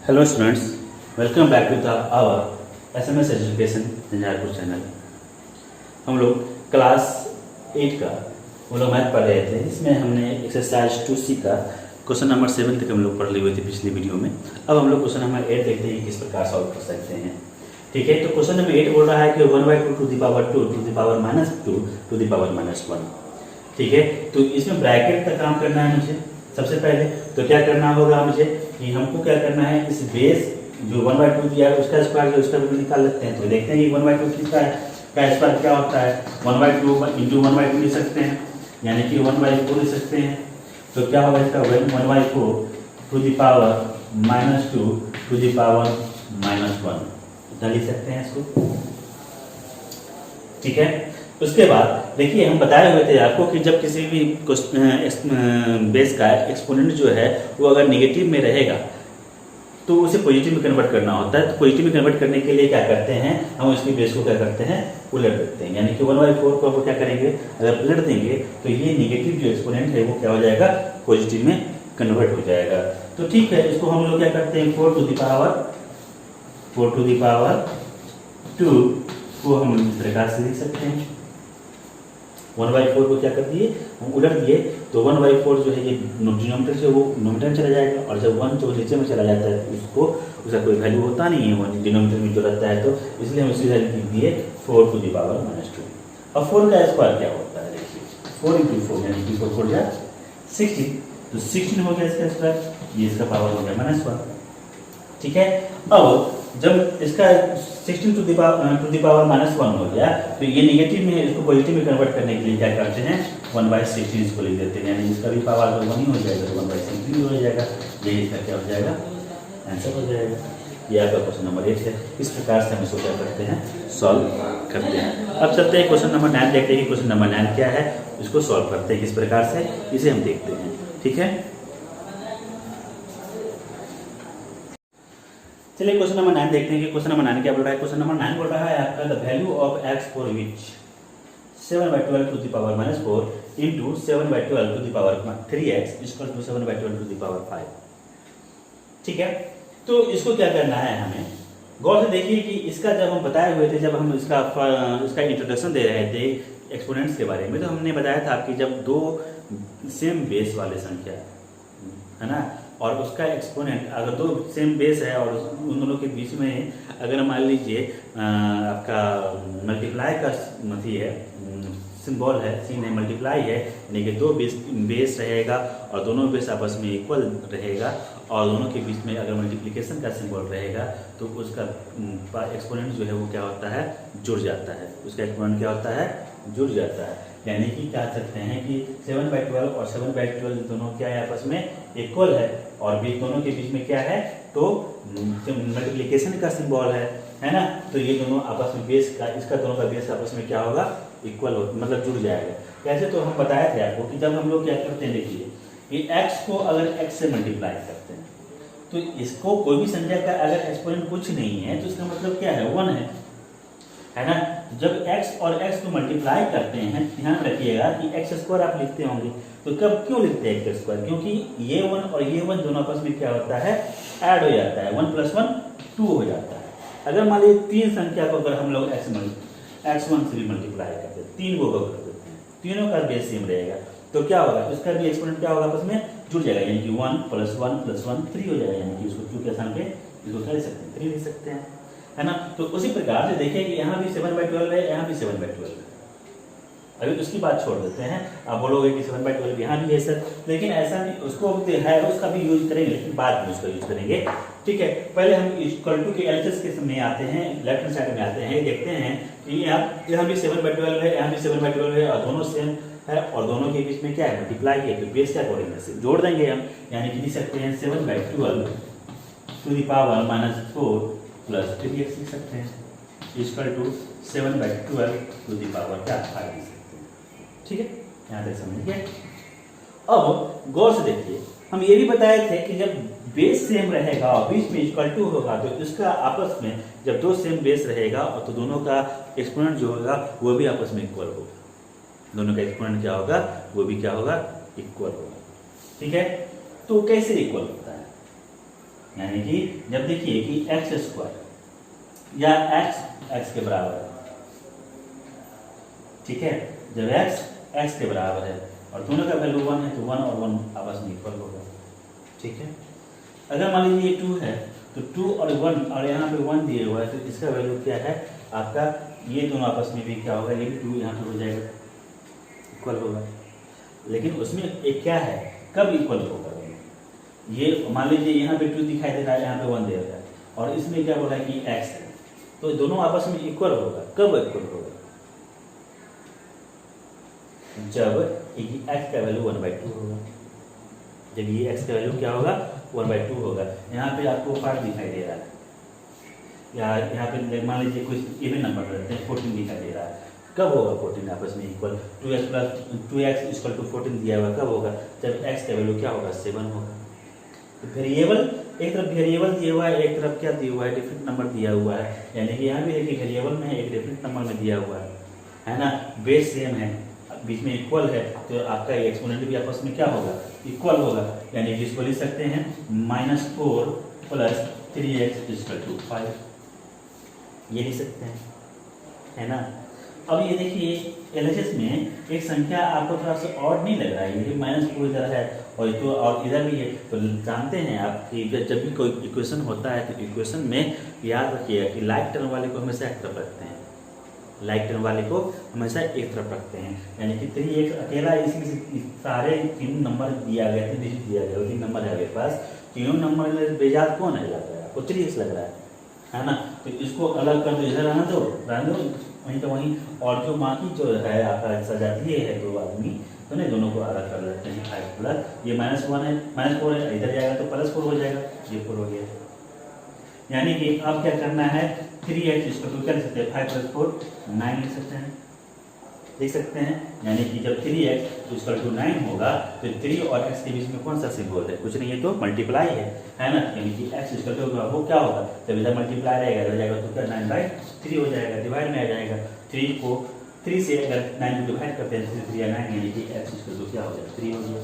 Hello students, welcome back to our SMS education Jhanjharpur channel. हम लोग class 8 का वो लोग मैथ पढ़ रहे थे। इसमें हमने एक्सरसाइज 2C का क्वेश्चन नंबर 7 तक हम लोग पढ़ लिए हुए थे पिछले वीडियो में। अब हम लोग क्वेश्चन नंबर 8 देखते हैं किस प्रकार सॉल्व कर सकते हैं। ठीक है, तो क्वेश्चन नंबर 8 बोल रहा है कि 1/2 to the power 2 to the power -2 to the power -1। ठीक है, तो इसमें ब्रैकेट का काम करना है मुझे। सबसे पहले तो क्या करना होगा मुझे कि हमको क्या करना है, इस बेस जो 1/2 दिया है उसका स्क्वायर जो उसका भी निकाल लेते हैं। तो देखते हैं कि 1/2 किसका है, का स्क्वायर क्या होता है। 1/2 इंटू 1/2 लिख सकते हैं, यानी कि 1/4 लिख सकते हैं। तो क्या होगा इसका 1/4 to the power -2 to the power -1 इतना लिख सकते हैं इसको। ठीक है, उसके बाद देखिए हम बताए हुए थे आपको कि जब किसी भी बेस का एक्सपोनेंट जो है वो अगर नेगेटिव में रहेगा तो उसे पॉजिटिव में कन्वर्ट करना होता है। तो पॉजिटिव में कन्वर्ट करने के लिए क्या करते हैं, हम उसकी बेस को क्या करते हैं, उलट देते हैं। यानी कि 1/4 को वो क्या करेंगे, अगर उलट देंगे तो ये नेगेटिव जो एक्सपोनेंट है वो क्या हो जाएगा, पॉजिटिव में कन्वर्ट हो जाएगा। तो ठीक है, इसको हम लोग क्या करते हैं 4 टू द पावर 2 को हम इस प्रकार से लिख सकते हैं। 1/4 को क्या कर दिए, हम उलट दिए। तो 1/4 जो है ये डिनोमिनेटर से वो नोमिनेटर में चला जाएगा, और जब 1 जो नीचे में चला जाता है उसको उसका कोई वैल्यू होता नहीं है डिनोमिनेटर में जो रहता है। तो इसलिए हम इसी वैल्यू लिख दिए 4 टू द पावर -2। अब 4 का स्क्वायर क्या होता है, देखिए 4 × 4 यानी कि 4 4 16। तो 16 हो गया इसका स्क्वायर, ये इसका पावर हो गया -1। ठीक है, अब जब इसका 16 टू द पावर -1 हो गया तो ये नेगेटिव में है, इसको पॉजिटिव में कन्वर्ट करने के लिए क्या करते हैं 1/16 इसको लिख देते हैं। यानी इसका भी पावर तो 1 ही हो जाएगा, 1/16 हो जाएगा। यही इसका क्या हो जाएगा, आंसर हो जाएगा। ये आपका क्वेश्चन नंबर 8 है। इस प्रकार से हम इसको क्या करते हैं, सॉल्व करते हैं। अब चलते हैं क्वेश्चन नंबर 9 देखते हैं कि क्वेश्चन नंबर 9 क्या है, इसको सॉल्व करते हैं किस प्रकार से, इसे हम देखते हैं। ठीक है, चलिए क्वेश्चन नंबर 9 देखते हैं कि क्वेश्चन नंबर 9 क्या बोल रहा है। क्वेश्चन नंबर 9 बोल रहा है आपका the value of x for which 7/12 to the power -4 into 7/12 to the power 3x equal to 7/12 to the power 5। ठीक है, तो इसको क्या करना है हमें, गौर से देखिए कि इसका जब हम बताए हुए थे, जब हम इसका इंट्रोडक्शन दे रहे थे एक्सपोनेंट्स के बारे में, तो हमने बताया था कि जब दो सेम बेस वाले संख्या है ना, और उसका एक्सपोनेंट अगर दो सेम बेस है और उन दोनों के बीच में अगर मान लीजिए आपका मल्टीप्लाई का मती है, सिंबल है, सीन है, मल्टीप्लाई है, यानी कि दो बेस रहेगा और दोनों बेस आपस में इक्वल रहेगा, और दोनों के बीच में अगर मल्टीप्लिकेशन का सिंबल रहेगा तो उसका एक्सपोनेंट जो है वो क्या होता है, जुड़ जाता है। उसका एक्सपोनेंट क्या होता है, जुड़ जाता है। यानी कि कह सकते हैं कि 7/12 और 7/12 दोनों क्या है, आपस में इक्वल है, और बीच दोनों के बीच में क्या है, तो मल्टीप्लिकेशन का सिंबल है ना। तो ये दोनों आपस में बेस का, इसका दोनों का बेस आपस में क्या होगा, इक्वल हो, मतलब जुड़ जाएगा। कैसे, तो हम बताया थे आपको कि जब हम लोग क्या करते हैं, देखिए कि x को अगर x से मल्टीप्लाई करते हैं तो इसको कोई भी संख्या का अगर एक्सपोनेंट कुछ नहीं है तो इसका मतलब क्या है, 1 है ना। जब x और x को मल्टीप्लाई करते हैं, ध्यान रखिएगा कि x² आप लिखते होंगे, तो कब क्यों लिखते हैं x², क्योंकि ये 1 और ये 1 दोनों आपस में क्या होता है, ऐड हो जाता है, 1 + 1 2 हो जाता है। अगर मान लीजिए तीन संख्या को अगर हम लोग x1 से भी मल्टीप्लाई करते हैं, 3 को कर देते हैं, तीनों का बेस सेम रहेगा, तो क्या होगा, उसका भी एक्सपोनेंट क्या होगा, आपस में जुड़ जाएगा, यानी कि 1 + 1 + 1 3 हो जाएगा। यानी कि इसको क्यों के स्थान पे इसको क्या लिख सकते हैं, 3 लिख सकते हैं, है ना। तो उसी प्रकार से देखिए कि यहाँ भी 7/12 है, यहाँ भी 7/12 है। अभी उसकी बात छोड़ देते हैं, आप बोलोगे कि 7/12 यहाँ भी है सर, लेकिन ऐसा नहीं, उसको है उसका भी यूज करेंगे, लेकिन बाद में उसका यूज करेंगे। ठीक है, पहले हम इक्वल टू के एलएचएस के समय आते हैं, लेफ्ट हैंड साइड में आते हैं, देखते हैं कि यहाँ भी 7/12 है, यहाँ भी 7/12 है, और दोनों सेम है, और दोनों के बीच में क्या है, मल्टीप्लाई है, तो बेस क्या करेंगे, से जोड़ देंगे हम। यानी कि लिख सकते हैं 7/12 टू द पावर -4 + 3x लिख सकते हैं equal to 7/12 to the power क्या 5 लिख सकते हैं। ठीक है, यहाँ तक समझ गए। अब गौर से देखिए, हम ये भी बताए थे कि जब बेस सेम रहेगा और बीच में इक्वल टू होगा, तो इसका आपस में जब दो सेम बेस रहेगा और तो दोनों का एक्सपोनेंट जो होगा वो भी आपस में इक्वल होगा, दोनों का एक्सपोनेंट क्या होगा, वो भी क्या होगा, इक्वल होगा। ठीक है, तो कैसे इक्वल होता है, यानी कि जब देखिए कि एक्स स्क्वायर या एक्स के बराबर है, ठीक है, जब एक्स के बराबर है और दोनों का वैल्यू 1 है तो 1 और 1 आपस में इक्वल होगा, ठीक है। अगर मान लीजिए 2 है तो 2 और 1 और यहाँ पे 1 दिए हुआ है तो इसका वैल्यू क्या है आपका, ये दोनों आपस में भी क्या होगा, ये भी 2 यहाँ पे हो जाएगा, इक्वल होगा। लेकिन उसमें एक क्या है, कब इक्वल होगा, ये मान लीजिए यहाँ पे 2 दिखाई दे रहा है, यहाँ पे 1 दे रहा है और इसमें क्या बोला है कि x है, तो दोनों आपस में इक्वल होगा। कब इक्वल होगा, जब x का वैल्यू 1/2 होगा। जब ये x का वैल्यू क्या होगा 1/2 होगा। यहाँ पे आपको 5 दिखाई दे रहा है, या यहाँ पे मान लीजिए कुछ इवन नंबर रहते हैं 14 दिखाई दे रहा है। कब होगा 14 आपस में इक्वल, 2x = 14 दिया हुआ, कब होगा, जब x का वैल्यू क्या होगा 7 होगा। तो वेरिएबल, एक तरफ वेरिएबल दिया हुआ है, एक तरफ क्या दिया हुआ है, डिफरेंट नंबर दिया हुआ है। यानी कि यहाँ भी देखिए वेरिएबल में एक डिफरेंट नंबर में दिया हुआ है ना, बेस सेम है, बीच में इक्वल है, तो आपका एक्सपोनेंट भी आपस में क्या होगा, इक्वल होगा। यानी कि इसको लिख सकते हैं -4 + 3x = 5, ये लिख सकते हैं, है ना। अब ये देखिए एलएचएस में एक संख्या आपको थोड़ा सा ऑड नहीं लग रहा है, ये -4 इधर है और तो और इधर भी है। तो जानते हैं आप कि जब भी कोई इक्वेशन होता है तो इक्वेशन में याद रखिएगा कि लाइक टर्म वाले को हमेशा एक तरफ रखते हैं, लाइक टर्म वाले को हमेशा एक तरफ रखते हैं। यानी कि 3x अकेला, इसमें सारे 3 नंबर दिया गया, 3 डिजिट दिया गया, 3 नंबर है मेरे पास, तीनों नंबर में बेजात कौन है लग रहा है आपको, 3x लग रहा है ना। तो इसको अलग कर दो, इधर रहने दो वहीं तो वहीं, और जो बाकी जो है आपका सजाती है 2 आदमी, तो नहीं, दोनों को अलग कर देते हैं। 5 प्लस ये -1 है, -4 है, इधर जाएगा तो +4 हो जाएगा, ये 4 हो गया। यानी कि अब क्या करना है, 3x = क्या लिख सकते हैं, 5 + 4 9 लिख सकते हैं, देख सकते हैं। यानी कि जब 3x = 9 होगा तो 3 और x के बीच में कौन सा सिंबल है, कुछ नहीं है, तो मल्टीप्लाई है ना। यानी कि x = वो क्या होगा, जब इधर मल्टीप्लाई रहेगा इधर जाएगा तो क्या 9/3 हो जाएगा, डिवाइड में आ जाएगा। 3 को 3 से अगर 9 को डिवाइड करते हैं तो 3 या 9, यानी कि x = क्या हो जाएगा 3 हो गया,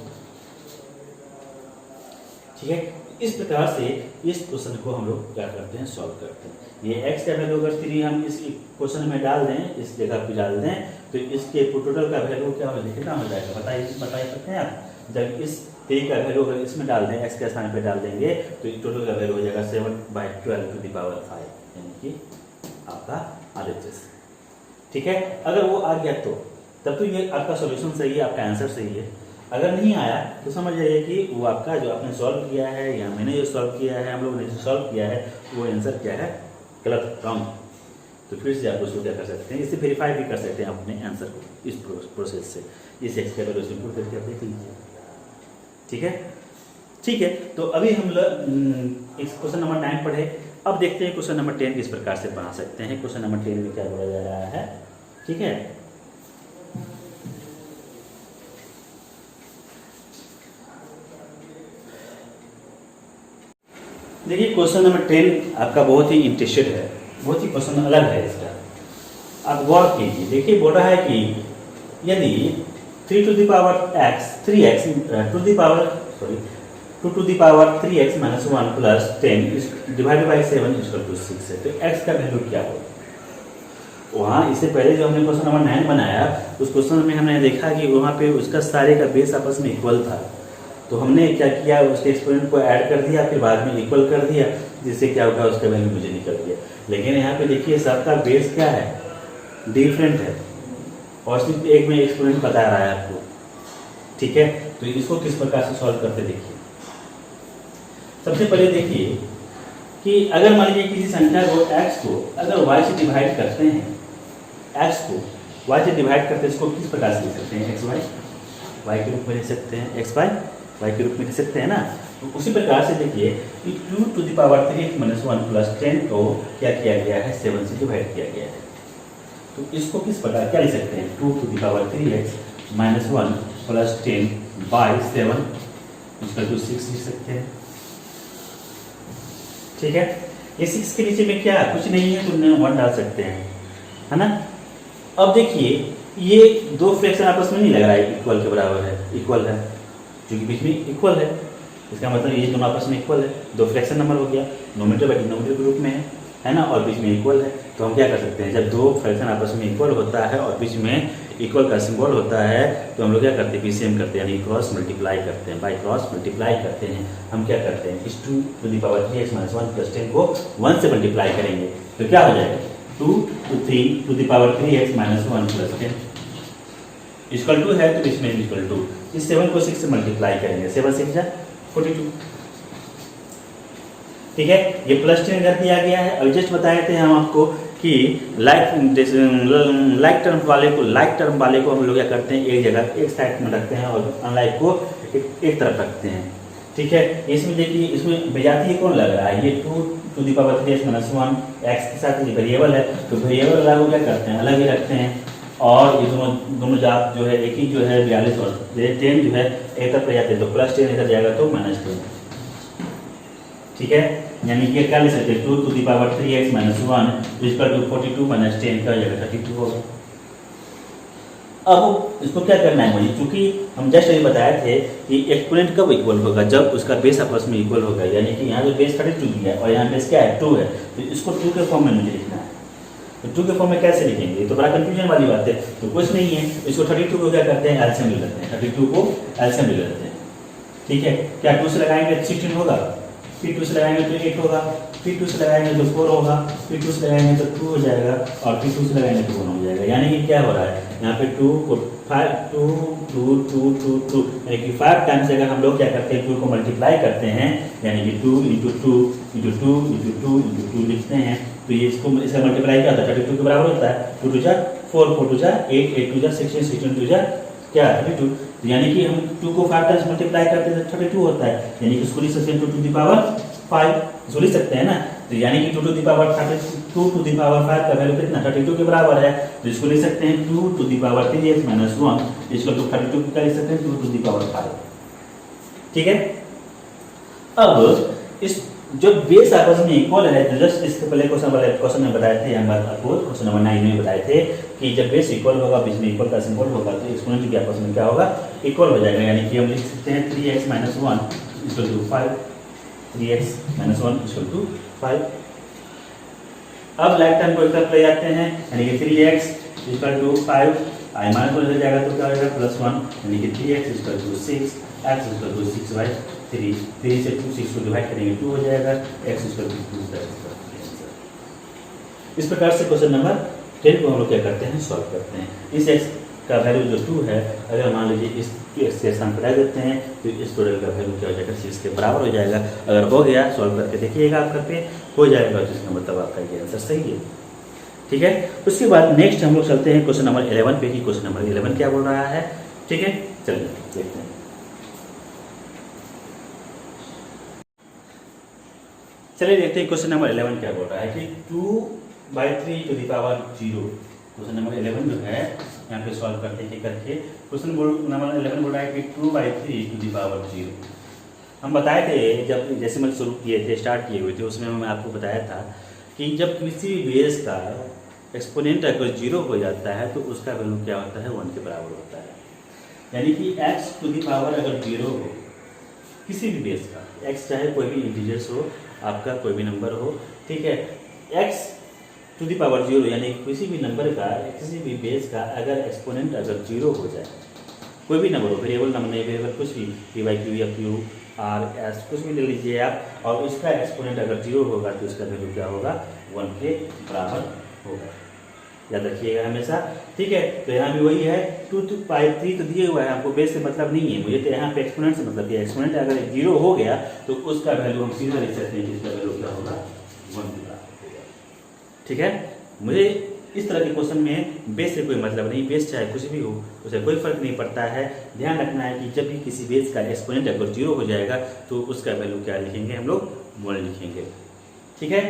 ठीक है। इस प्रकार से इस क्वेश्चन को हम लोग क्या करते हैं, सॉल्व करते हैं। ये x का वैल्यू अगर 3 हम इस क्वेश्चन में डाल दें, इस जगह पे डाल दें, तो इसके टोटल का वैल्यू क्या हो जाएगा, कितना हो जाएगा, बताइए सकते हैं आप। जब इस 3 का वैल्यू अगर इसमें डाल दें, x के स्थान पे डाल देंगे, तो टोटल का वैल्यू हो जाएगा 7/12 यानी कि आपका RHS, ठीक है। अगर वो आ गया तो तब तो ये आपका सॉल्यूशन सही है, आपका आंसर सही है। अगर नहीं आया तो समझ जाइए कि वो आपका जो आपने सॉल्व किया है या मैंने जो सॉल्व किया है, हम लोगों ने जो सॉल्व किया है, वो आंसर क्या है, गलत, रॉन्ग। तो फिर से आप उसको क्या कर सकते हैं, इससे वेरीफाई भी कर सकते हैं अपने आंसर को इस प्रोसेस से, इस एक्स के वैल्यू से इनपुट करके आप देख लीजिए, ठीक है। ठीक है, तो अभी हम लोग इस क्वेश्चन नंबर 9 पढ़े। अब देखते हैं क्वेश्चन नंबर 10 किस प्रकार से बना सकते हैं। क्वेश्चन नंबर 10 में क्या बोला जा रहा है, ठीक है। देखिए क्वेश्चन नंबर 10 आपका बहुत ही इंटरेस्टेड है, बहुत ही क्वेश्चन अलग है इसका, आप गौर कीजिए। देखिए बोल रहा है कि यदि 2 to the power 3x -1 plus 10 divided by 7 = 6 है, तो x का वैल्यू क्या होगा। वहाँ इससे पहले जो हमने क्वेश्चन नंबर 9 बनाया, उस क्वेश्चन में हमने देखा कि वहाँ पे उसका सारे का बेस आपस में इक्वल था, तो हमने क्या किया, उसके एक्सपोनेंट को ऐड कर दिया, फिर बाद में इक्वल कर दिया, जिससे क्या होगा उसका वैल्यू मुझे निकल गया। लेकिन यहाँ पे देखिए सबका बेस क्या है, डिफरेंट है, और सिर्फ एक में एक्सपोनेंट बता रहा है आपको, ठीक है। तो इसको किस प्रकार से सॉल्व करते देखिए। सबसे पहले देखिए कि अगर मान लीजिए किसी संख्या को x को अगर y से डिवाइड करते हैं, x को y से डिवाइड करते हैं, इसको किस प्रकार से लिख सकते हैं, y के रूप में लिख सकते हैं, y के रूप में लिख सकते हैं ना। तो उसी प्रकार से देखिए कि 2 to the power 3x - 1 plus 10 को क्या किया गया है, 7 से डिवाइड किया गया है। तो इसको किस प्रकार क्या लिख सकते हैं, 2 to the power 3x - 1 plus 10 by 7 = 6 लिख सकते हैं, ठीक है। ये 6 के नीचे में क्या कुछ नहीं है, तो 1 डाल सकते हैं, है ना। अब देखिए ये दो फ्रैक्शन आपस में नहीं लग रहा है, इक्वल के बराबर है, इक्वल है, क्योंकि बीच में इक्वल है, इसका मतलब ये दोनों आपस में इक्वल है, दो फ्रैक्शन नंबर हो गया, नोमीटर बाई डिनोमीटर के रूप में है ना, और बीच में इक्वल है। तो हम क्या कर सकते हैं, जब दो फ्रैक्शन आपस में इक्वल होता है और बीच में इक्वल का सिंबल होता है तो हम लोग क्या करते हैं, पीसीएम करते हैं, यानी क्रॉस मल्टीप्लाई करते हैं। बाई क्रॉस मल्टीप्लाई करते हैं हम क्या करते हैं, इस 2 to the power 3x - 1 + 10 को 1 से मल्टीप्लाई करेंगे तो क्या हो जाएगा, 2 to 3 to the power 3x - 1 + 10 equal to है, तो इसमें इक्वल टू इस 7 को 6 से मल्टीप्लाई करेंगे, 7 6 जा 42। ठीक है, ये +10 कर दिया गया है। और जस्ट बताए थे हम आपको कि लाइक टर्म वाले को हम लोग क्या करते हैं, एक जगह एक साइड में रखते हैं और अनलाइक को एक तरफ रखते हैं। ठीक है, इसमें देखिए, इसमें बेजाती कौन लग रहा है, ये 2 to the power 3x - 1 x के साथ ये वेरिएबल है, तो वेरिएबल वाला को क्या करते हैं, अलग ही रखते हैं। और ये दोनों जात जो है एक ही जो है 42 और 10 जो है एक तरफ जाते हैं, तो +10 इधर जाएगा तो -10। ठीक है, यानी कि क्या ले सकते हैं, 2 to the power 3x - 1 = 42 - 10 का जगह 32 होगा। अब इसको क्या करना है मुझे, क्योंकि हम जस्ट अभी बताए थे कि एक्सपोनेंट कब इक्वल होगा, जब उसका बेस आपस में इक्वल होगा। यानी कि यहाँ जो बेस 32 है और यहाँ बेस क्या है 2 है, तो इसको 2 के फॉर्म में मुझे लिखना है। तो 2 के फॉर्म में कैसे लिखेंगे, तो बड़ा कंफ्यूजन वाली बात है। तो कुछ नहीं है, इसको 32 को क्या करते हैं, एलसीएम ले लेते हैं, 32 को एलसीएम ले लेते हैं। ठीक है, क्या 2 से लगाएंगे तो 16 होगा, फिर 2 से लगाएंगे तो 8 होगा, फिर 2 से लगाएंगे तो 4 होगा, फिर 2 से लगाएंगे तो 2 हो जाएगा, और फिर 2 से लगाएंगे तो 1 हो जाएगा। यानी कि क्या हो रहा है, यहाँ पे 2 को 5 2 2 2 2 2 यानी कि 5 टाइम्स अगर हम लोग क्या करते हैं 2 को मल्टीप्लाई करते हैं, यानी कि 2 × 2 × 2 × 2 × 2 लिखते हैं, तो ये इसको इसका मल्टीप्लाई क्या होता है, 32 के बराबर होता है। 2 2 जा 4 4 2 जा 8 8 2 जा 16 16 2 जा क्या 32। तो यानी कि हम 2 को 5 टाइम्स मल्टीप्लाई करते हैं तो 32 होता है, यानी कि इसको लिख सकते हैं 2 to the power 5, इसको लिख सकते हैं ना। तो यानी कि 2 to the power 2 to the power 5 का वैल्यू कितना 32 के बराबर है, तो इसको लिख सकते हैं 2 to the power 3x - 1 इसको 32 का लिख सकते हैं 2 to the power 5। ठीक है, अब इस जो बेस आपस में इक्वल है, तो जस्ट इसके पहले क्वेश्चन में बताए थे, हम आपको क्वेश्चन नंबर 9 में बताए थे कि जब बेस इक्वल होगा, बीच में इक्वल का सिंबल होगा, तो एक्सपोनेंट के आपस में क्या होगा, इक्वल हो जाएगा। यानी कि हम लिख सकते हैं 3x - 1 = 5, 3x - 1 = 5। अब लाइक टर्म को एक तरफ ले जाते हैं, यानी कि 3x = 5, आई माइनस को इधर जाएगा तो क्या हो जाएगा +1, यानी कि 3x = 6, x = 6/3, 3 से 2 6 को डिवाइड करेंगे 2 हो जाएगा, x = 2। इस प्रकार से क्वेश्चन नंबर 10 को हम लोग क्या करते हैं, सॉल्व करते हैं। इस x का वैल्यू जो 2 है, अगर मान लीजिए इस x के स्थान पर रख देते हैं तो इस टोटल का वैल्यू क्या हो जाएगा, 6 के बराबर हो जाएगा। अगर हो गया, सॉल्व करके देखिएगा, आप करके हो जाएगा, तो इसका मतलब आपका ये आंसर सही है। ठीक है, उसके बाद नेक्स्ट हम लोग चलते हैं क्वेश्चन नंबर 11 पे, कि क्वेश्चन नंबर 11 क्या बोल रहा है। ठीक है, चलिए देखते हैं। चलिए देखते हैं क्वेश्चन नंबर 11 क्या बोल रहा है, कि 2/3 to the power 0। Question number 11 जो है यहाँ पे सॉल्व करते हैं करके। क्वेश्चन नंबर 11 बोल रहा है कि 2/3 to the power 0। हम बताए थे, जब जैसे मैं शुरू किए थे, स्टार्ट किए हुए थे, उसमें मैं आपको बताया था कि जब किसी भी बेस का एक्सपोनेंट अगर 0 हो जाता है तो उसका वैल्यू क्या होता है, 1 के बराबर होता है। यानी कि x to the power अगर 0 हो किसी भी बेस का, x चाहे कोई भी इंटीजर्स हो, आपका कोई भी नंबर हो, ठीक है, x to the power 0 यानी किसी भी नंबर का, किसी भी बेस का अगर एक्सपोनेंट अगर 0 हो जाए, कोई भी नंबर हो, वेरिएबल नंबर नहीं, वेरिएबल कुछ भी, p बाई क्यू या क्यू आर एस कुछ भी ले लीजिए आप, और उसका एक्सपोनेंट अगर 0 होगा तो इसका वैल्यू क्या होगा, 1 के बराबर होगा। याद रखिएगा हमेशा। ठीक है, तो यहाँ भी वही है, 2/3 तो दिए हुआ है, आपको बेस से मतलब नहीं है, मुझे तो यहाँ पे एक्सपोनेंट से मतलब है। एक्सपोनेंट अगर 0 हो गया तो उसका वैल्यू हम सीधा लिख सकते हैं, जिसका वैल्यू क्या होगा, 1 के बराबर होगा। ठीक है, मुझे इस तरह के क्वेश्चन में बेस से कोई मतलब नहीं, बेस चाहे कुछ भी हो उसे कोई फर्क नहीं पड़ता है। ध्यान रखना है कि जब भी किसी बेस का एक्सपोनेंट अगर 0 हो जाएगा तो उसका वैल्यू क्या लिखेंगे, हम लोग 1 लिखेंगे। ठीक है,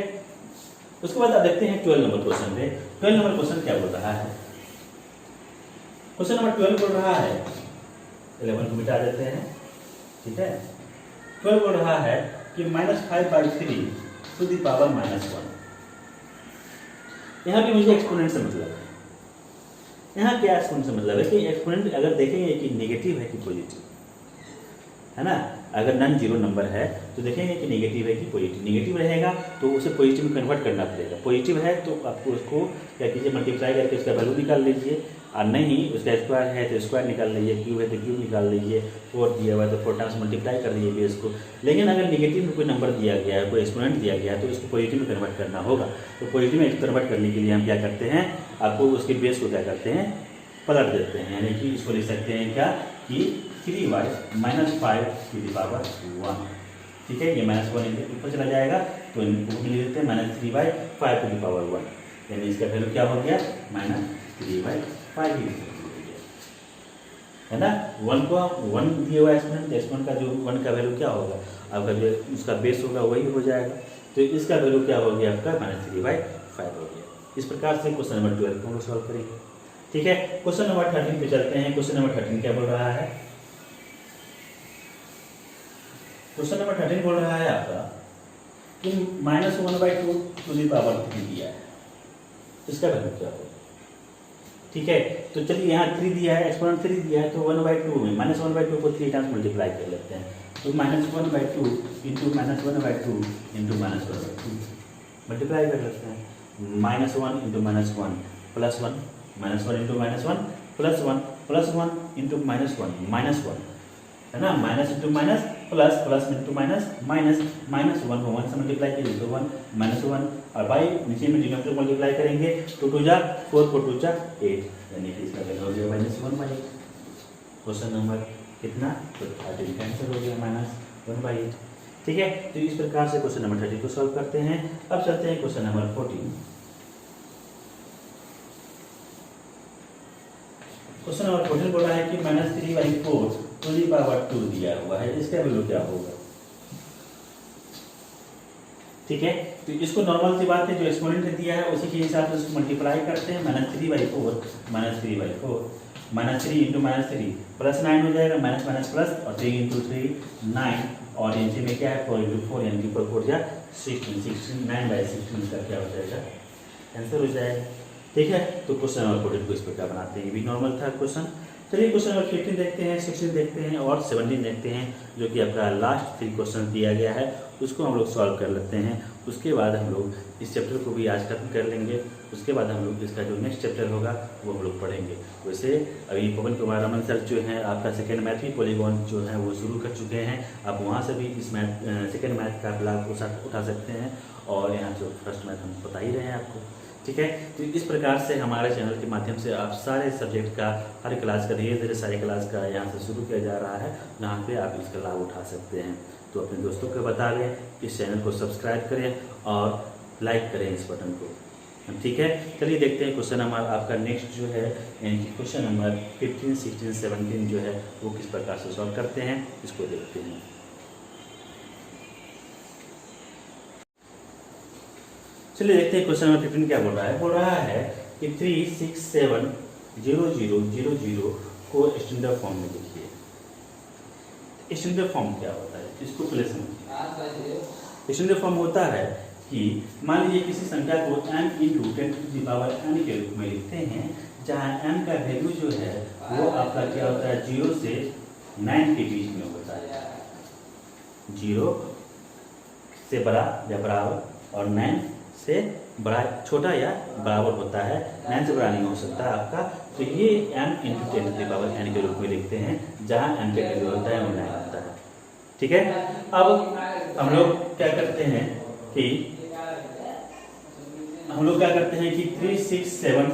उसके बाद आप देखते हैं 12 नंबर क्वेश्चन में। 12 नंबर क्वेश्चन क्या बोल रहा है, क्वेश्चन नंबर 12 बोल रहा है, 11 को मिटा देते हैं। ठीक है, 12 बोल रहा है कि -5/3 to the power -1। यहाँ भी मुझे एक्सपोनेंट से मतलब है। यहाँ क्या एक्सपोनेंट से मतलब है कि एक्सपोनेंट अगर देखेंगे कि नेगेटिव है कि पॉजिटिव है ना, अगर नॉन जीरो नंबर है तो देखेंगे कि नेगेटिव है कि पॉजिटिव। नेगेटिव रहेगा तो उसे पॉजिटिव में कन्वर्ट करना पड़ेगा। पॉजिटिव है तो आपको उसको क्या कीजिए, मल्टीप्लाई करके उसका वैल्यू निकाल लीजिए, और नहीं उसका स्क्वायर है तो स्क्वायर निकाल लीजिए, क्यूब है तो क्यूब निकाल लीजिए, 4 दिया हुआ है तो 4 टाइम्स मल्टीप्लाई कर लीजिए बेस को। लेकिन अगर नेगेटिव में कोई नंबर दिया गया है, कोई एक्सपोनेंट दिया गया है तो इसको पॉजिटिव में कन्वर्ट करना होगा। तो पॉजिटिव में कन्वर्ट करने के लिए हम क्या करते हैं, आपको उसके बेस को क्या करते हैं, पलट देते हैं। यानी कि इसको लिख सकते हैं क्या कि 3y - 5 टू द पावर 1। ठीक है, ये -1 ऊपर चला जाएगा तो इनको लिख देते हैं -3y 5 टू द पावर 1। यानी इसका वैल्यू क्या हो गया, -3y5 है ना। 1 को 1 दिए हुआ एक्सपोनेंट का जो 1 का वैल्यू क्या होगा, आपका जो उसका बेस होगा वही हो जाएगा। तो इसका वैल्यू क्या हो गया आपका, -3y5 हो गया। इस प्रकार से क्वेश्चन नंबर 12 को हम लोग सॉल्व करेंगे। ठीक है, क्वेश्चन नंबर 13 पे चलते हैं। क्वेश्चन नंबर 13 क्या बोल रहा है, क्वेश्चन नंबर 13 बोल रहा है आपका कि -1/2 टू द पावर 3 दिया है, इसका वैल्यू क्या होगा। ठीक है, तो चलिए यहाँ 3 दिया है, एक्सपोनेंट 3 दिया है, तो 1/2 में -1/2 को 3 टाइम्स मल्टीप्लाई कर लेते हैं। तो -1/2 इंटू -1/2 इंटू -1/2 मल्टीप्लाई कर लेते हैं। -1 into -1 plus 1, -1 into -1 plus 1 plus 1 into -1 है ना, minus into minus plus, plus into minus minus, -1 को 1 से मल्टीप्लाई कीजिए तो 1 -1, और बाई नीचे में डिनोमिनेटर मल्टीप्लाई करेंगे, 2 2 जा 4 4 2 जा 8, यानी कि इसका वैल्यू हो गया -1/8। क्वेश्चन नंबर कितना, तो 13 कैंसिल हो गया, -1/8। ठीक है, तो इस प्रकार से क्वेश्चन नंबर 13 को सॉल्व करते हैं। अब चलते हैं क्वेश्चन नंबर 14। क्वेश्चन नंबर 14 बोला है कि -3/4 टू द पावर 2 दिया हुआ है, इसका वैल्यू क्या होगा। ठीक है, तो इसको नॉर्मल सी बात है, जो एक्सपोनेंट दिया है उसी के हिसाब से उसको मल्टीप्लाई करते हैं। -3/4 -3 इंटू -3 प्लस 9 हो जाएगा, माइनस माइनस प्लस, और 3 इंटू 3 9, और नीचे में क्या है 4 इंटू 4, यानी कि 4 4 जा 16, 9/16 का क्या हो जाएगा, आंसर हो जाएगा। ठीक है, तो क्वेश्चन नंबर 14 को इस प्रकार बनाते हैं। ये भी नॉर्मल था क्वेश्चन। चलिए क्वेश्चन नंबर 15 देखते हैं, 16 देखते हैं और 17 देखते हैं, जो कि आपका लास्ट 3 क्वेश्चन दिया गया है, उसको हम लोग सॉल्व कर लेते हैं। उसके बाद हम लोग इस चैप्टर को भी आज खत्म कर लेंगे। उसके बाद हम लोग इसका जो नेक्स्ट चैप्टर होगा वो हम लोग पढ़ेंगे। वैसे अभी पवन कुमार रमन सर जो हैं, आपका सेकेंड मैथ भी पॉलीगॉन जो है वो शुरू कर चुके हैं। आप वहाँ से भी इस सेकेंड मैथ का लाभ उठा सकते हैं, और यहाँ जो फर्स्ट मैथ हम बता ही रहे हैं आपको। ठीक है, तो इस प्रकार से हमारे चैनल के माध्यम से आप सारे सब्जेक्ट का, हर क्लास का, धीरे धीरे सारे क्लास का यहाँ से शुरू किया जा रहा है, जहाँ पे आप इसका लाभ उठा सकते हैं। तो अपने दोस्तों को बता दें, इस चैनल को सब्सक्राइब करें और लाइक करें इस बटन को। ठीक है, चलिए देखते हैं क्वेश्चन नंबर आपका नेक्स्ट जो है, यानी कि क्वेश्चन नंबर 15, 16, 17 जो है वो किस प्रकार से सॉल्व करते हैं, इसको देखते हैं। चलिए देखते हैं क्वेश्चन नंबर 15 क्या बोल रहा है। बोल रहा है कि 3 6 7 0 0 0 0 को स्टैंडर्ड फॉर्म में लिखिए। स्टैंडर्ड फॉर्म क्या होता है, इसको पहले समझिए। स्टैंडर्ड फॉर्म होता है कि मान लीजिए किसी संख्या को m × 10⁻n के रूप में लिखते हैं, जहाँ m का वैल्यू जो है वो आपका क्या होता है, 0 से 9 के बीच में होता है। 0 से बड़ा या बराबर और 9 से बड़ा, छोटा या बराबर होता है, 9 से बड़ा नहीं हो सकता आपका। तो ये m × 10⁻n के रूप में लिखते हैं, जहाँ m का वैल्यू होता है वो 9 होता है। ठीक है, अब हम लोग क्या करते हैं कि 3 6 7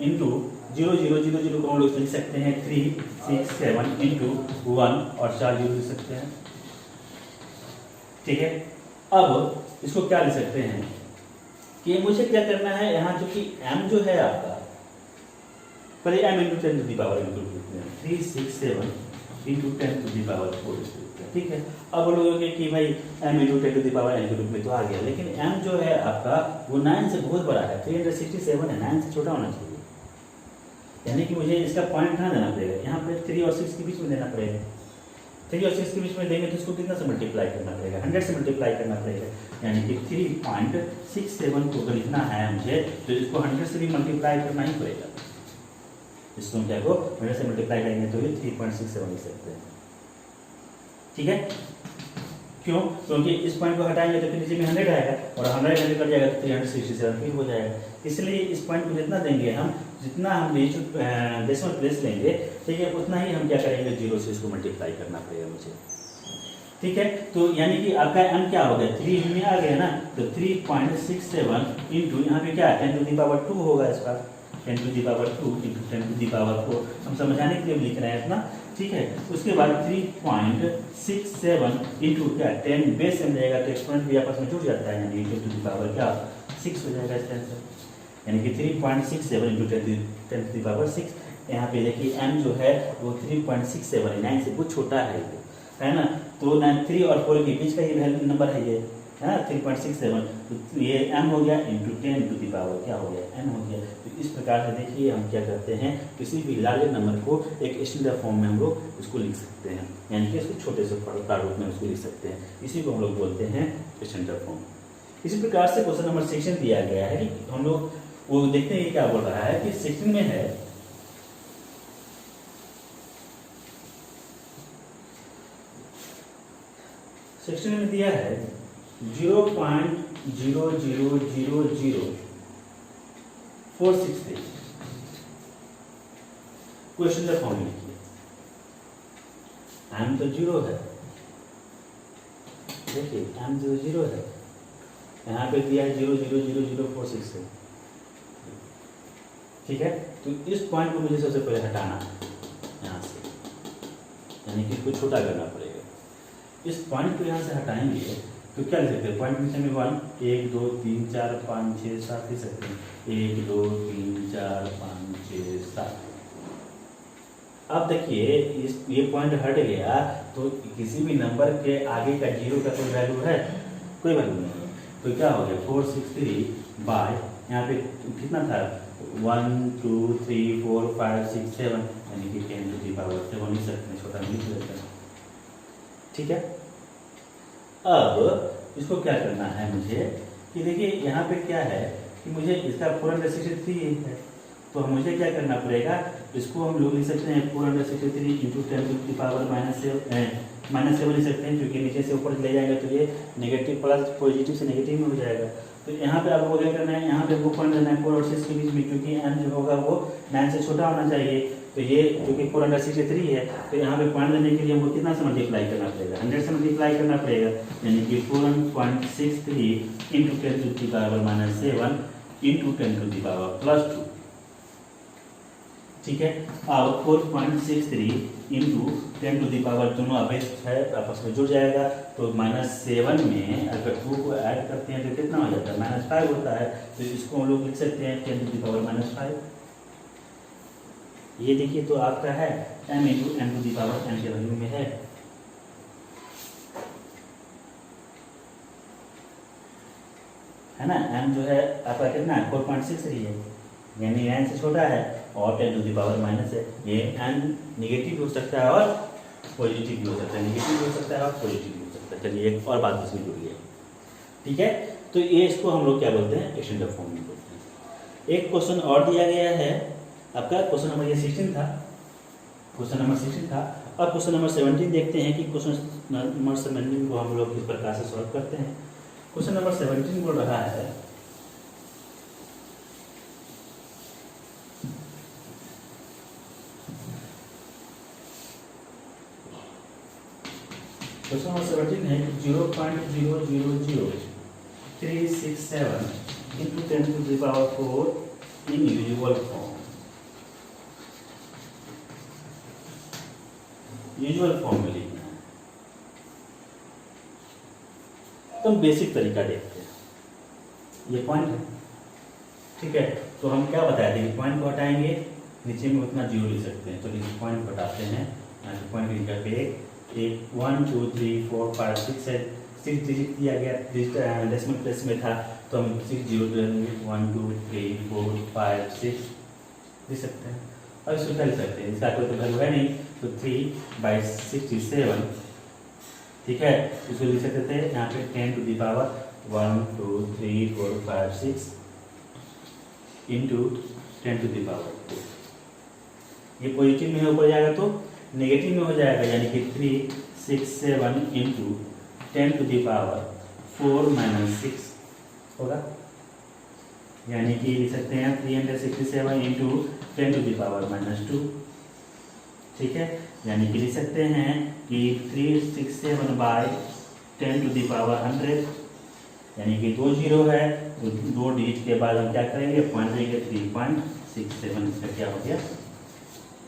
इंटू 0 0 0 0 को हम लोग लिख सकते हैं 3 6 7 इंटू 1 और 4 0 लिख सकते हैं। ठीक है, अब इसको क्या लिख सकते हैं कि मुझे क्या करना है, यहाँ जो कि m जो है आपका, पहले m × 10 टू द पावर लिखते हैं, 3 6 7 इंटू 10 टू द पावर 4 लिखते हैं। ठीक है, अब बोलोगे कि भाई m × 10 to the power n के रूप में तो आ गया, लेकिन m जो है आपका वो 9 से बहुत बड़ा है, 367 है, 9 से छोटा होना चाहिए। यानी कि मुझे इसका पॉइंट कहाँ देना पड़ेगा, यहाँ पे 3 और 6 के बीच में देना पड़ेगा। 3 और 6 के बीच में देंगे तो इसको कितना से मल्टीप्लाई करना पड़ेगा, 100 से मल्टीप्लाई करना पड़ेगा। यानी कि 3.67 को अगर लिखना है मुझे, तो इसको 100 से भी मल्टीप्लाई करना ही पड़ेगा। इस संख्या को 100 से मल्टीप्लाई करेंगे तो ये 3.67 लिख सकते हैं। ठीक है, क्यों? क्योंकि इस पॉइंट को हटाएंगे तो फिर नीचे में 100 आएगा और 100 कट जाएगा तो 367 फिर हो जाएगा। इसलिए इस पॉइंट को जितना देंगे हम, जितना हम डेसिमल प्लेस लेंगे, ठीक है, उतना ही हम क्या करेंगे, 0 से इसको मल्टीप्लाई करना पड़ेगा मुझे। ठीक है, तो यानी कि आपका m क्या हो गया, 3 में आ गया ना, तो 3.67 इंटू यहाँ पे क्या है 10 टू द पावर 2 होगा इसका, 10 टू द पावर 2 इंटू 10 टू द पावर 4, हम समझाने के लिए लिख रहे हैं इतना। ठीक है, उसके बाद 3.67 इंटू क्या 10 बेस में जाएगा तो एक्सपोनेंट भी आपस में जुड़ जाता है, यानी 10 टू द पावर क्या 6 हो जाएगा इसका आंसर, यानी कि 3.67 इंटू 10 टू द पावर 6। यहाँ पे देखिए m जो है वो 3.67 है, 9 से बहुत छोटा है ना, तो 3 और 4 के बीच का ये वैल्यू नंबर है ये, है ना, 3.67, तो ये m हो गया इंटू 10 टू दी पावर क्या हो गया n हो गया। तो इस प्रकार से देखिए हम क्या करते हैं, किसी भी लार्जर नंबर को एक स्टैंडर्ड फॉर्म में हम लोग इसको लिख सकते हैं, यानी कि इसको छोटे से प्रारूप में उसको लिख सकते हैं, इसी को हम लोग बोलते हैं स्टैंडर्ड फॉर्म। इसी प्रकार से क्वेश्चन नंबर 16 दिया गया है कि हम लोग वो देखते हैं क्या बोल रहा है कि 16 में है सेक्शन में दिया है 0.0000463 क्वेश्चन का फॉर्म लिखिए। m तो 0 है, देखिए m 0 है, यहाँ पे दिया है 0.0000463। ठीक है, तो इस पॉइंट को मुझे सबसे पहले हटाना है यहाँ से, यानी कि इसको छोटा करना पड़ेगा। इस पॉइंट को यहाँ से हटाएंगे तो क्या लिख सकते हैं, पॉइंट नीचे में 1 1 2 3 4 5 6 7 लिख सकते हैं, 1 2 3 4 5 6 7। अब देखिए ये पॉइंट हट गया तो किसी भी नंबर के आगे का 0 का कोई वैल्यू है, कोई वैल्यू नहीं है, तो क्या हो गया 463 बाय यहाँ पे कितना था 1 2 3 4 5 6 7, यानी कि 10 टू दी पावर 7 लिख सकते हैं, छोटा लिख सकते हैं। ठीक है, अब इसको क्या करना है मुझे कि देखिए यहाँ पे क्या है कि मुझे इसका 463 है, तो मुझे क्या करना पड़ेगा, इसको हम लोग लिख सकते हैं 463 इंटू 10 टू दी पावर -7 लिख सकते हैं, क्योंकि नीचे से ऊपर ले जाएगा तो ये नेगेटिव प्लस पॉजिटिव से नेगेटिव में हो जाएगा। तो यहाँ पे आपको क्या करना है, यहाँ पे वो पॉइंट लेना है 4 और 6 के बीच में, क्योंकि m जो होगा वो 9 से छोटा होना चाहिए, तो ये क्योंकि 463 है तो यहाँ पे पॉइंट लेने के लिए हमको कितना से मल्टीप्लाई करना पड़ेगा, 100 से मल्टीप्लाई करना पड़ेगा, यानी कि 4.63 into 10 to the power -7 into 10 to the power +2। ठीक है, अब 4.63 इंटू 10 टू दी पावर, दोनों अबेज है आपस में जुड़ जाएगा, तो -7 में अगर 2 को ऐड करते हैं तो कितना हो जाता है -5 होता है, तो इसको हम लोग लिख सकते हैं 10 टू दी पावर -5। ये देखिए तो आपका है m into n to the power n के वैल्यू में है ना, m जो है आपका कितना है 4.63 है, यानी 9 से छोटा है और 10 टू दी पावर माइनस है। ये n निगेटिव हो सकता है और पॉजिटिव भी हो सकता है, निगेटिव हो सकता है और पॉजिटिव भी हो सकता है। चलिए एक और बात इसमें जुड़ी है। ठीक है, तो ये इसको हम लोग क्या बोलते हैं, स्टैंडर्ड फॉर्म में बोलते हैं। एक क्वेश्चन और दिया गया है आपका, क्वेश्चन नंबर ये 16 था, क्वेश्चन नंबर 16 था। अब क्वेश्चन नंबर 17 देखते हैं कि क्वेश्चन नंबर 17 को हम लोग किस प्रकार से सॉल्व करते हैं। क्वेश्चन नंबर 17 बोल रहा है क्वेश्चन नंबर 17 है 0.000367 into 10 to the power 4 in usual form. Usual form में लिखना है, तो हम बेसिक तरीका देखते हैं। ये पॉइंट है, ठीक है, तो हम क्या बताए थे कि पॉइंट को हटाएंगे, नीचे में उतना 0 लिख सकते हैं, तो पॉइंट को हटाते हैं, यहाँ से पॉइंट लिखा पे एक 1 2 3 4 5 6 है, 6 डिजिट दिया गया, डेसिमल प्लेस में था, तो हम 6 0 1 2 3 4 5 6 लिख सकते हैं। अब इसको क्या लिख सकते हैं, इसका कोई तो वैल्यू है नहीं, तो 3/67, ठीक है, इसको लिख सकते थे यहाँ पे 10 to the power 1 2 3 4 5 6 into 10 to the power 4। ये पॉजिटिव में ऊपर जाएगा तो नेगेटिव में हो जाएगा, यानी कि 367 into 10 to the power 4 minus 6 होगा, यानी कि लिख सकते हैं 367 इंटू 10 to the power -2, ठीक है। यानी कि लिख सकते हैं कि 367 बाई 10 to the power 100, यानी कि 2 जीरो है तो 2 डिजिट के बाद हम क्या करेंगे, पॉइंट देंगे 3.67, इसका क्या हो गया,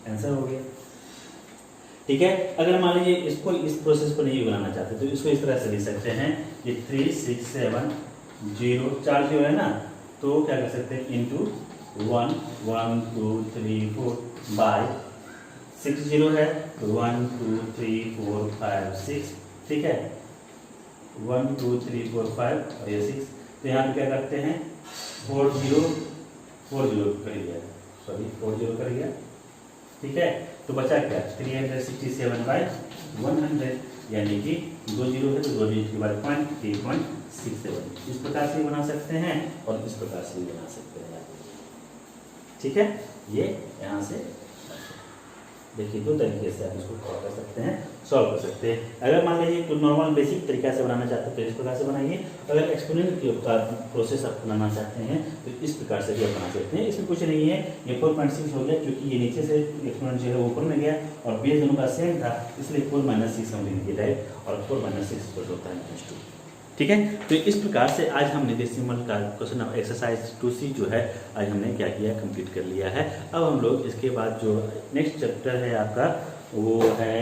आंसर हो गया, ठीक है। अगर मान लीजिए इसको इस प्रोसेस को नहीं बनाना चाहते तो इसको इस तरह से लिख सकते हैं कि 367 4 जीरो है ना, तो क्या कर सकते हैं इंटू 1 1 2 3 4 बाय 6 जीरो है तो 1 2 3 4 5 6, ठीक है, 1 2 3 4 5 और ये 6, तो यहाँ पे क्या करते हैं 4 जीरो कर गया, सॉरी 4 जीरो कर गया, ठीक है। तो बचा क्या 367 बाई 100, यानी कि 2 जीरो है तो 2 डिजिट के बाद 3.67, इस प्रकार से बना सकते हैं और इस प्रकार से भी बना सकते हैं, ठीक है। ये यहाँ से देखिए 2 तरीके से आप इसको सॉल्व कर सकते हैं। अगर मान लीजिए तो नॉर्मल बेसिक तरीका से बनाना चाहते हैं तो इस प्रकार से बनाइए, अगर एक्सपोनेंट का प्रोसेस आप बनाना चाहते हैं तो इस प्रकार से भी आप बना सकते हैं। इसमें कुछ नहीं है, ये 4.6 हो गया क्योंकि ये नीचे से एक्सपोनेंट जो है ऊपर में गया और बेस दोनों का सेम था, इसलिए 4 - 6 हम लिखेंगे डायरेक्ट, और 4 - 6 होता है -2, ठीक है। तो इस प्रकार से आज हमने डेसिमल का क्वेश्चन एक्सरसाइज 2C जो है आज हमने क्या किया, कंप्लीट कर लिया है। अब हम लोग इसके बाद जो नेक्स्ट चैप्टर है आपका वो है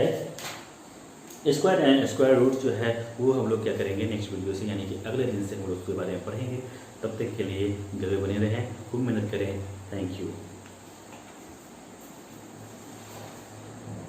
स्क्वायर एंड स्क्वायर रूट जो है वो हम लोग क्या करेंगे नेक्स्ट वीडियो से, यानी कि अगले दिन से हम लोग उसके बारे में पढ़ेंगे। तब तक के लिए जगह बने रहें, खूब मेहनत करें। Thank you.